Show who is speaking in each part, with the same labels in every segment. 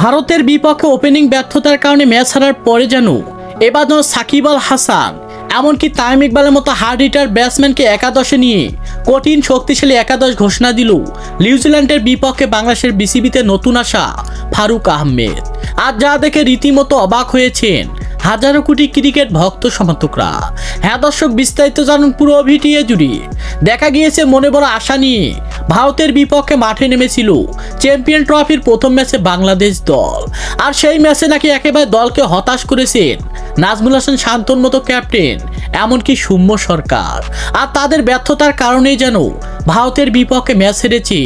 Speaker 1: ভারতের বিপক্ষে ওপেনিং ব্যর্থতার কারণে ম্যাচ হারার পরে যেন এবার যেন সাকিব আল হাসান এমনকি তামিম ইকবালের মতো হার্ড হিটার ব্যাটসম্যানকে একাদশে নিয়ে কঠিন শক্তিশালী একাদশ ঘোষণা দিল নিউজিল্যান্ডের বিপক্ষে বাংলাদেশের বিসিবিতে নতুন আসা ফারুক আহমেদ। আজ যা দেখে রীতিমতো অবাক হয়েছেন হাজারো কোটি ক্রিকেট ভক্ত সমর্থকরা। হ্যাঁ দর্শক, বিস্তারিত জানুন পুরো ভিডিও জুড়ে। দেখা গিয়েছে মনে বড় আশা নিয়ে ভারতের বিপক্ষে মাঠে নেমেছিল চ্যাম্পিয়ন ট্রফির প্রথম ম্যাচে বাংলাদেশ দল। আর সেই ম্যাচে নাকি একেবারে দলকে হতাশ করেছেন নাজমুল হাসান শান্তর মতো ক্যাপ্টেন, এমনকি সৌম্য সরকার। আর তাদের ব্যর্থতার কারণেই যেন ভারতের বিপক্ষে ম্যাচ হেরেছে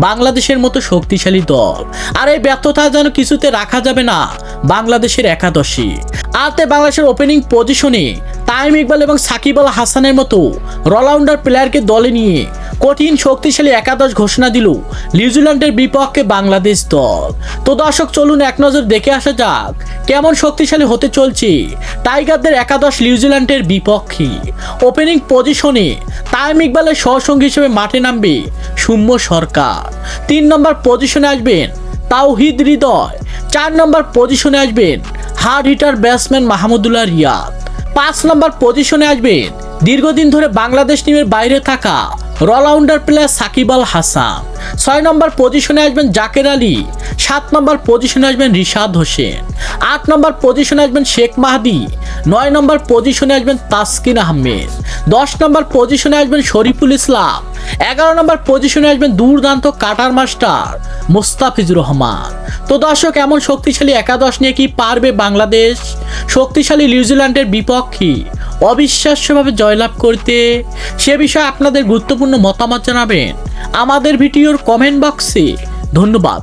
Speaker 1: বাংলাদেশের মতো শক্তিশালী দল। আর এই ব্যর্থতা যেন কিছুতে রাখা যাবে না বাংলাদেশের একাদশে। আর বাংলাদেশের ওপেনিং পজিশনে তামিম ইকবাল এবং সাকিব আল হাসানের মতো অলরাউন্ডার প্লেয়ারকে দলে নিয়ে কঠিন শক্তিশালী একাদশ ঘোষণা দিল নিউজিল্যান্ডের বিপক্ষে বাংলাদেশ দল। তো দর্শক, চলুন এক নজর দেখে আসা যাক কেমন শক্তিশালী হতে চলছে টাইগারদের একাদশ নিউজিল্যান্ডের বিপক্ষে। ওপেনিং পজিশনে তামিম ইকবালের সহসঙ্গী হিসেবে মাঠে নামবে সৌম্য সরকার। 3 নম্বর পজিশনে আসবেন তাওহিদ হৃদয়। 4 নম্বর পজিশনে আসবেন hard hitter batsman Mahmudullah Riyad. 5 নম্বর পজিশনে আসবেন দীর্ঘদিন ধরে বাংলাদেশ টিমের বাইরে থাকা অলরাউন্ডার প্লেয়ার সাকিব আল হাসান। 6 নম্বর পজিশনে আসবেন জাকের আলী। 7 নম্বর পজিশনে আসবেন রিশাদ হোসেন। 8 নম্বর পজিশনে আসবেন শেখ মাহদি। 9 নম্বর পজিশনে আসবেন তাসকিন আহমেদ। 10 নম্বর পজিশনে আসবেন শরীফুল ইসলাম। 11 নম্বর পজিশনে আসবেন দুর্দান্ত কাটার মাস্টার মোস্তাফিজুর রহমান। তো দর্শক, এমন শক্তিশালী একাদশ নিয়ে কি পারবে বাংলাদেশ শক্তিশালী নিউজিল্যান্ডের বিপক্ষে অবিশ্বাস্যভাবে জয়লাভ করতে? সে বিষয়ে আপনাদের গুরুত্বপূর্ণ মতামত জানাবেন আমাদের ভিডিওর কমেন্ট বক্সে। ধন্যবাদ।